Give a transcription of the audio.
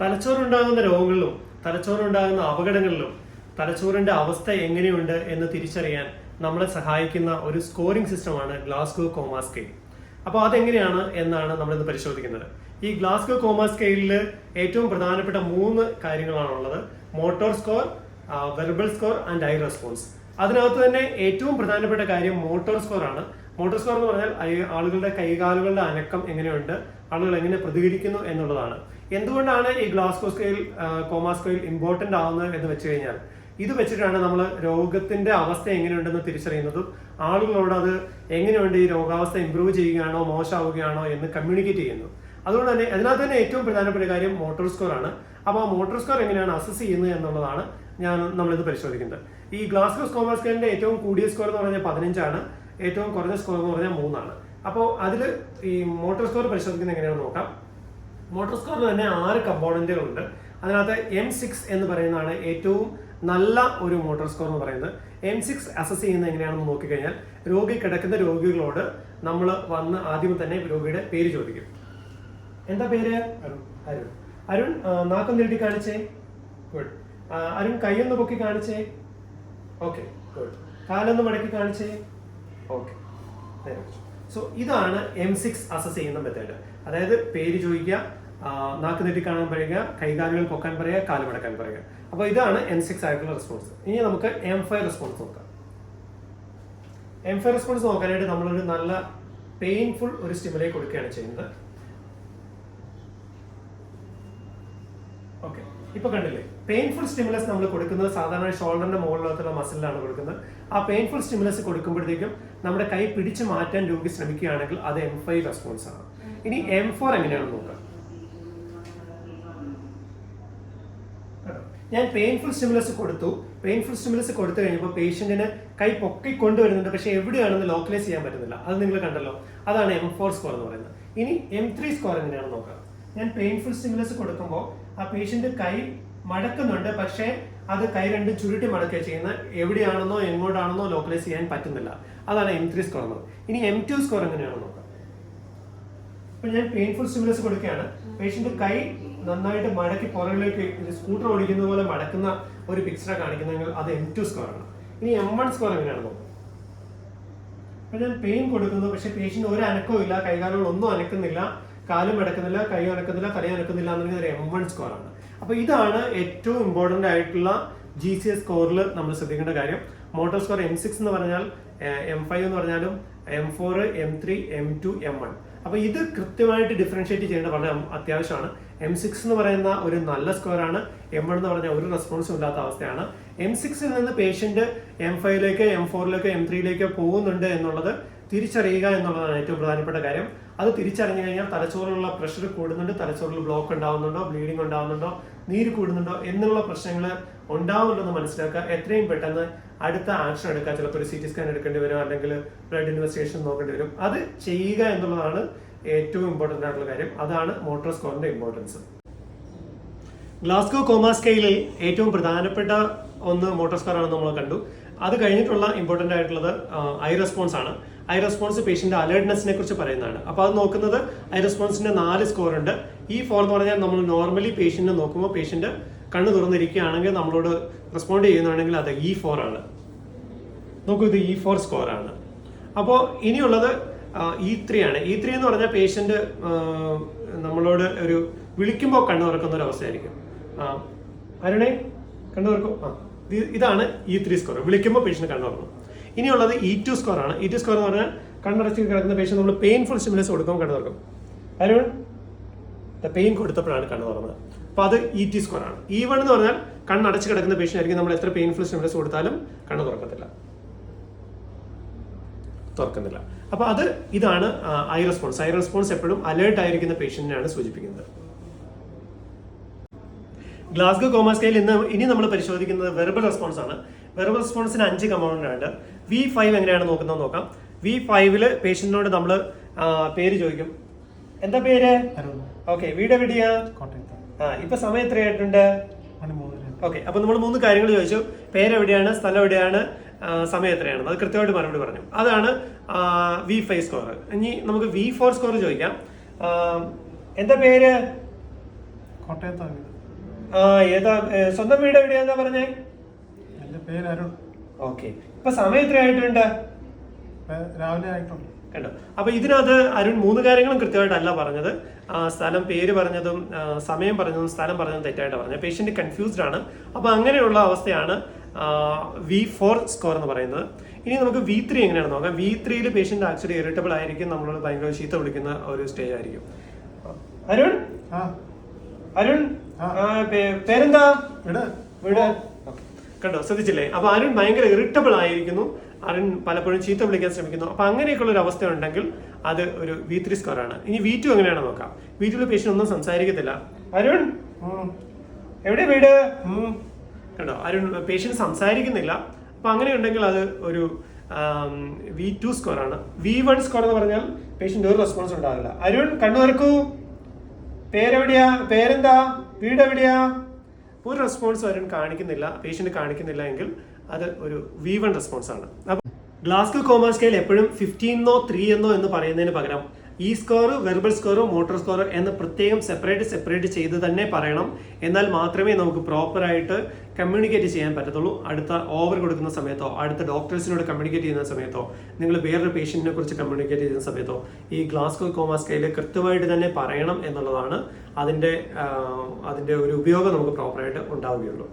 തലച്ചോറുണ്ടാകുന്ന രോഗങ്ങളിലും തലച്ചോറുണ്ടാകുന്ന അപകടങ്ങളിലും തലച്ചോറിന്റെ അവസ്ഥ എങ്ങനെയുണ്ട് എന്ന് തിരിച്ചറിയാൻ നമ്മളെ സഹായിക്കുന്ന ഒരു സ്കോറിംഗ് സിസ്റ്റമാണ് ഗ്ലാസ്ഗോ കോമ സ്കെയിൽ. അപ്പോൾ അതെങ്ങനെയാണ് എന്നാണ് നമ്മളിന്ന് പരിശോധിക്കുന്നത്. ഈ ഗ്ലാസ്ഗോ കോമ സ്കെയിലിൽ ഏറ്റവും പ്രധാനപ്പെട്ട 3 കാര്യങ്ങളാണുള്ളത്: motor score, verbal score and eye response. അതിനകത്ത് തന്നെ ഏറ്റവും പ്രധാനപ്പെട്ട കാര്യം മോട്ടോർ സ്കോർ ആണ്. മോട്ടോർ സ്കോർ എന്ന് പറഞ്ഞാൽ ആളുകളുടെ കൈകാലുകളുടെ അനക്കം എങ്ങനെയുണ്ട്, ആളുകൾ എങ്ങനെ പ്രതികരിക്കുന്നു എന്നുള്ളതാണ്. എന്തുകൊണ്ടാണ് ഈ Glasgow scale comma scale important ആവുന്നത് എന്ന് വെച്ച് കഴിഞ്ഞാൽ, ഇത് വെച്ചിട്ടാണ് നമ്മൾ രോഗത്തിന്റെ അവസ്ഥ എങ്ങനെയുണ്ടെന്ന് തിരിച്ചറിയുന്നതും ആളുകളോട് അത് എങ്ങനെയുണ്ട്, ഈ രോഗാവസ്ഥ ഇമ്പ്രൂവ് ചെയ്യുകയാണോ മോശമാവുകയാണോ എന്ന് കമ്മ്യൂണിക്കേറ്റ് ചെയ്യുന്നു. അതുകൊണ്ട് തന്നെ അതിനകത്ത് തന്നെ ഏറ്റവും പ്രധാനപ്പെട്ട കാര്യം മോട്ടോർ സ്കോർ ആണ്. അപ്പോൾ ആ മോട്ടോർ സ്കോർ എങ്ങനെയാണ് അസസ് ചെയ്യുന്നത് എന്നുള്ളതാണ് നമ്മളിത് പരിശോധിക്കുന്നത്. ഈ ഗ്ലാസ്ഗോ കോമ സ്കെയിലിന്റെ ഏറ്റവും കൂടിയ സ്കോർ എന്ന് പറഞ്ഞാൽ 15 ആണ്, ഏറ്റവും കുറഞ്ഞ സ്കോർ എന്ന് പറഞ്ഞാൽ 3 ആണ്. അപ്പോൾ അതിൽ ഈ മോട്ടോർ സ്കോർ പരിശോധിക്കുന്നത് എങ്ങനെയാണെന്ന് നോക്കാം. മോട്ടോർ സ്കോറിൽ തന്നെ 6 കമ്പോണന്റുകളുണ്ട്. അതിനകത്ത് M6 എന്ന് പറയുന്നതാണ് ഏറ്റവും നല്ല ഒരു മോട്ടോർ സ്കോർ എന്ന് പറയുന്നത്. M6 അസസ് ചെയ്യുന്നത് എങ്ങനെയാണെന്ന് നോക്കിക്കഴിഞ്ഞാൽ, കിടക്കുന്ന രോഗികളോട് നമ്മൾ വന്ന് ആദ്യം തന്നെ രോഗിയുടെ പേര് ചോദിക്കും. എന്താ പേര്? അരുൺ. അരുൺ നാക്കം നീട്ടി കാണിച്ചേ. ഗുഡ്. അരുൺ കൈയൊന്ന് പൊക്കി കാണിച്ചേ. Okay, good. കാലൊന്ന് മടക്കി കാണിച്ചേ. ഓക്കെ. സോ ഇതാണ് M6 അസസ് ചെയ്യുന്ന മെത്തേഡ്. അതായത് പേര് ചോദിക്കുക, നാക്ക് നീട്ടി കാണാൻ പറയുക, കൈകാലുകൾ പൊക്കാൻ പറയുക, കാല് മടക്കാൻ പറയുക. അപ്പോൾ ഇതാണ് M6 ആയിട്ടുള്ള റെസ്പോൺസ്. ഇനി നമുക്ക് M5 റെസ്പോൺസ് നോക്കാം. M5 റെസ്പോൺസ് നോക്കാനായിട്ട് നമ്മളൊരു നല്ല പെയിൻഫുൾ ഒരു സ്റ്റിമുലൈ കൊടുക്കുകയാണ് ചെയ്യുന്നത്. ഓക്കെ, ഇപ്പൊ കണ്ടില്ലേ, പെയിൻഫുൾ സ്റ്റിമുലസ് നമ്മൾ കൊടുക്കുന്നത് സാധാരണ ഷോൾഡറിന്റെ മുകളിലുള്ള മസിലിലാണ് കൊടുക്കുന്നത്. ആ പെയിൻഫുൾ സ്റ്റിമുലസ് കൊടുക്കുമ്പോഴത്തേക്കും നമ്മുടെ കൈ പിടിച്ചു മാറ്റാൻ രോഗി ശ്രമിക്കുകയാണെങ്കിൽ അത് M5 റെസ്പോൺസ് ആണ്. ഇനി M4 എങ്ങനെയാണെന്ന് നോക്കാം. ഞാൻ പെയിൻഫുൾ സ്റ്റിമുലസ് കൊടുത്തു. പെയിൻഫുൾ സ്റ്റിമുലസ് കൊടുത്തു കഴിഞ്ഞപ്പോൾ പേഷ്യന്റിന് കൈ പൊക്കി കൊണ്ടുവരുന്നുണ്ട്, പക്ഷെ എവിടെയാണെന്ന് ലോക്കലൈസ് ചെയ്യാൻ പറ്റുന്നില്ല. അത് നിങ്ങൾ കണ്ടല്ലോ, അതാണ് M4 സ്കോർ എന്ന് പറയുന്നത്. ഇനി M3 സ്കോർ എങ്ങനെയാണെന്ന് നോക്കാം. ഞാൻ പെയിൻഫുൾ സ്റ്റിമുലസ് കൊടുക്കുമ്പോൾ ആ പേഷ്യന്റ് കൈ മടക്കുന്നുണ്ട്, പക്ഷേ അത് കൈ രണ്ടും ചുരുട്ടി മടക്കുക ചെയ്യുന്നത്, എവിടെയാണെന്നോ എങ്ങോട്ടാണെന്നോ ലോക്കലൈസ് ചെയ്യാൻ പറ്റുന്നില്ല. അതാണ് M3 സ്കോർ എന്നത്. ഇനി M2 സ്കോർ എങ്ങനെയാണെന്ന് നോക്കാം. ഇപ്പൊ ഞാൻ പെയിൻഫുൾ സ്റ്റിമുലസ് കൊടുക്കുകയാണ്, പേഷ്യന്റ് കൈ നന്നായിട്ട് മടക്കി പുറകിലേക്ക് സ്കൂട്ടർ ഓടിക്കുന്ന പോലെ മടക്കുന്ന ഒരു പിക്ചർ കാണിക്കുന്നെങ്കിൽ അത് M2 സ്കോർ ആണ്. ഇനി M1 സ്കോർ എങ്ങനെയാണ് നോക്കാം. അപ്പൊ ഞാൻ പെയിൻ കൊടുക്കുന്നു, പക്ഷെ പേഷ്യന്റ് ഒരു അനക്കവും ഇല്ല, കൈകാലുകൾ ഒന്നും അനക്കുന്നില്ല, കാലും അടക്കുന്നില്ല, കൈ അനക്കുന്നില്ല, തലയും അനക്കുന്നില്ല എന്നുണ്ടെങ്കിൽ ഒരു M1 സ്കോർ ആണ്. അപ്പൊ ഇതാണ് ഏറ്റവും ഇമ്പോർട്ടന്റ് ആയിട്ടുള്ള GCS സ്കോറിൽ നമ്മൾ ശ്രദ്ധിക്കേണ്ട കാര്യം. മോട്ടോർ സ്കോർ M6 എന്ന് പറഞ്ഞാൽ, M5 എന്ന് പറഞ്ഞാലും, M4, M3, M2, M1. അപ്പൊ ഇത് കൃത്യമായിട്ട് ഡിഫറൻഷിയേറ്റ് ചെയ്യേണ്ടത് വളരെ അത്യാവശ്യമാണ്. M6 എന്ന് പറയുന്ന ഒരു നല്ല സ്കോറാണ്. M1 എന്ന് പറഞ്ഞാൽ ഒരു റെസ്പോൺസും ഇല്ലാത്ത അവസ്ഥയാണ്. M6ൽ നിന്ന് പേഷ്യന്റ് M5ലേക്ക്, M4ലേക്ക്, M3ലേക്ക് പോകുന്നുണ്ട് എന്നുള്ളത് തിരിച്ചറിയുക എന്നുള്ളതാണ് ഏറ്റവും പ്രധാനപ്പെട്ട കാര്യം. അത് തിരിച്ചറിഞ്ഞു കഴിഞ്ഞാൽ തലച്ചോറിലുള്ള പ്രഷർ കൂടുന്നുണ്ട്, തലച്ചോറിൽ ബ്ലോക്ക് ഉണ്ടാവുന്നുണ്ടോ, ബ്ലീഡിംഗ് ഉണ്ടാവുന്നുണ്ടോ, നീര് കൂടുന്നുണ്ടോ എന്നുള്ള പ്രശ്നങ്ങൾ ഉണ്ടാവുന്നുണ്ടെന്ന് മനസ്സിലാക്കുക. എത്രയും പെട്ടെന്ന് അടുത്ത ആക്ഷൻ എടുക്കുക. ചിലപ്പോൾ ഒരു CT സ്കാൻ എടുക്കേണ്ടി വരും, അല്ലെങ്കിൽ ബ്ലഡ് ഇൻവെസ്റ്റിഗേഷൻ നോക്കേണ്ടി വരും. അത് ചെയ്യുക എന്നുള്ളതാണ് ഏറ്റവും ഇമ്പോർട്ടന്റ് ആയിട്ടുള്ള കാര്യം. അതാണ് മോട്ടോർ സ്കോറിന്റെ ഇമ്പോർട്ടൻസ്. ഗ്ലാസ്ഗോ കോമ സ്കെയിലിൽ ഏറ്റവും പ്രധാനപ്പെട്ട ഒന്ന് മോട്ടോർ സ്കോർ ആണെന്ന് നമ്മൾ കണ്ടു. അത് കഴിഞ്ഞിട്ടുള്ള ഇമ്പോർട്ടന്റ് ആയിട്ടുള്ളത് ഐ റെസ്പോൺസ് ആണ്. ഐ റെസ്പോൺസ് പേഷ്യന്റ് അലേർട്ട്നെസ്സിനെ കുറിച്ച് പറയുന്നതാണ്. അപ്പോൾ അത് നോക്കുന്നത് ഐ റെസ്പോൺസിന്റെ 4 സ്കോർ ഉണ്ട്. E4 എന്ന് പറഞ്ഞാൽ നമ്മൾ നോർമലി പേഷ്യന്റിനെ നോക്കുമ്പോൾ പേഷ്യന്റ് കണ്ണ് തുറന്നിരിക്കുകയാണെങ്കിൽ നമ്മളോട് റെസ്പോണ്ട് ചെയ്യുന്നതാണെങ്കിൽ അത് E4 ആണ്. നോക്കൂ, ഇത് E4 സ്കോർ ആണ്. അപ്പോൾ ഇനിയുള്ളത് E3 ആണ്. E3 എന്ന് പറഞ്ഞാൽ പേഷ്യന്റ് നമ്മളോട് ഒരു വിളിക്കുമ്പോൾ കണ്ണു തുറക്കുന്ന ഒരു അവസ്ഥയായിരിക്കും. അരുണേ കണ്ണു തുറക്കും. ഇതാണ് E3 സ്കോർ. വിളിക്കുമ്പോൾ പേഷ്യന്റ് കണ്ണു തുറക്കും. ഇനിയുള്ളത് E2 സ്കോർ ആണ്. E2 സ്കോർ എന്ന് പറഞ്ഞാൽ കണ്ണടച്ച് കിടക്കുന്ന പേഷ്യന്റ് നമ്മൾ പെയിൻഫുൾ സ്റ്റിമുലസ് കൊടുക്കുമ്പോൾ കണ്ണു തുറക്കും. അരുൺ പെയിൻ കൊടുത്തപ്പോഴാണ് കണ്ണു തുറന്നത്. അപ്പൊ അത് E2 സ്കോർ ആണ്. E1 എന്ന് പറഞ്ഞാൽ കണ്ണടച്ച് കിടക്കുന്ന പേഷ്യന്റ് ആയിരിക്കും, നമ്മൾ എത്ര പെയിൻഫുൾ സ്റ്റിമുലസ് കൊടുത്താലും കണ്ണു തുറക്കുന്നില്ല. അപ്പൊ ഇതാണ് ഐ റെസ്പോൺസ്. ഐ റെസ്പോൺസ് എപ്പോഴും അലേർട്ട് ആയിരിക്കുന്ന പേഷ്യന്റിനെയാണ് സൂചിപ്പിക്കുന്നത്. ഗ്ലാസ്ഗോ കോമ സ്കെയിൽ ഇനി നമ്മൾ പരിശോധിക്കുന്നത് വെർബൽ റെസ്പോൺസ് ആണ്. വെർബൽ റെസ്പോൺസിന് 5 കമ്പോണന്റ് ഉണ്ട്. V5 എങ്ങനെയാണ് നോക്കുന്നത് നോക്കാം. V5 പേഷ്യന്റിനോട് നമ്മൾ പേര് ചോദിക്കും. എന്താ പേര്? ഓക്കെ. വീട് എവിടെയാ? ഇപ്പൊ സമയം എത്രയായിട്ടുണ്ട്? ഓക്കെ. അപ്പൊ നമ്മൾ 3 കാര്യങ്ങൾ ചോദിച്ചു. പേരെവിടെയാണ്, സ്ഥലം എവിടെയാണ്, സമയം എത്രയാണ്, അത് കൃത്യമായിട്ട് മറുപടി പറഞ്ഞു. അതാണ് V5 സ്കോർ. ഇനി നമുക്ക് V4 സ്കോർ ചോദിക്കാം. എന്താ പേര്? കോട്ടയത്താണ് വീട്. ഏതാ സ്വന്തം വീട് എവിടെയാന്നാ പറഞ്ഞേ? എൻ്റെ പേര് അരുൺ. ഓക്കെ. ഇപ്പൊ സമയം എത്രയായിട്ടുണ്ട്? രാവിലെ ആയിട്ടുണ്ട്. കണ്ടോ? അപ്പൊ ഇതിനകത്ത് അരുൺ 3 കാര്യങ്ങളും കൃത്യമായിട്ടല്ല പറഞ്ഞത്. സ്ഥലം പേര് പറഞ്ഞതും സമയം പറഞ്ഞതും സ്ഥലം പറഞ്ഞതും തെറ്റായിട്ടാണ് പറഞ്ഞത്. പേഷ്യന്റ് കൺഫ്യൂസ്ഡ് ആണ്. അപ്പൊ അങ്ങനെയുള്ള അവസ്ഥയാണ് V4 സ്കോർ എന്ന് പറയുന്നത്. ഇനി നമുക്ക് V3 എങ്ങനെയാണ് നോക്കാം. V3 പേഷ്യന്റ് ആക്ച്വലി ഇറിറ്റബിൾ ആയിരിക്കും, നമ്മളോട് ഭയങ്കര ചീത്ത വിളിക്കുന്ന ഒരു സ്റ്റേജ് ആയിരിക്കും. അരുൺ അരുൺ പേരെന്താ? വീട് കണ്ടോ? ശ്രദ്ധിച്ചില്ലേ? അപ്പൊ അരുൺ ഭയങ്കര ഇറിറ്റബിൾ ആയിരിക്കുന്നു, അരുൺ പലപ്പോഴും ചീത്ത വിളിക്കാൻ ശ്രമിക്കുന്നു. അപ്പൊ അങ്ങനെയൊക്കെയുള്ള ഒരു അവസ്ഥ ഉണ്ടെങ്കിൽ അത് ഒരു V3 സ്കോർ ആണ്. ഇനി V2 എങ്ങനെയാണ് നോക്കാം. V2 പേഷ്യന്റ് ഒന്നും സംസാരിക്കത്തില്ല. അരുൺ എവിടെ വീട്? കണ്ടോ? അരുൺ പേഷ്യന്റ് സംസാരിക്കുന്നില്ല. അപ്പൊ അങ്ങനെ ഉണ്ടെങ്കിൽ അത് ഒരു V2 സ്കോർ ആണ്. V1 സ്കോർ എന്ന് പറഞ്ഞാൽ പേഷ്യന്റ് ഒരു റെസ്പോൺസ് ഉണ്ടാവില്ല. അരുൺ കണ്ണു തുറക്കൂ. പേരെവിടെയാ? പേരെന്താ? വീട് എവിടെയാ? ഒരു റെസ്പോൺസ് അരുൺ കാണിക്കുന്നില്ല, പേഷ്യന്റ് കാണിക്കുന്നില്ല എങ്കിൽ അത് ഒരു V1 റെസ്പോൺസ് ആണ്. അപ്പൊ ഗ്ലാസ്കോ കോമ സ്കെയിൽ എപ്പോഴും 15 3 എന്ന് പറയുന്നതിന് പകരം ഈ score, verbal score, motor score എന്ന് പ്രത്യേകം സെപ്പറേറ്റ് ചെയ്ത് തന്നെ പറയണം. എന്നാൽ മാത്രമേ നമുക്ക് പ്രോപ്പറായിട്ട് കമ്മ്യൂണിക്കേറ്റ് ചെയ്യാൻ പറ്റത്തുള്ളൂ. അടുത്ത ഓവർ കൊടുക്കുന്ന സമയത്തോ, അടുത്ത ഡോക്ടേഴ്സിനോട് കമ്മ്യൂണിക്കേറ്റ് ചെയ്യുന്ന സമയത്തോ, നിങ്ങൾ വേറൊരു പേഷ്യന്റിനെ കുറിച്ച് കമ്മ്യൂണിക്കേറ്റ് ചെയ്യുന്ന സമയത്തോ ഈ ഗ്ലാസ്കോ കോമ സ്കെയിൽ കൃത്യമായിട്ട് തന്നെ പറയണം എന്നുള്ളതാണ് അതിന്റെ ഒരു ഉപയോഗം നമുക്ക് പ്രോപ്പറായിട്ട് ഉണ്ടാവുകയുള്ളൂ.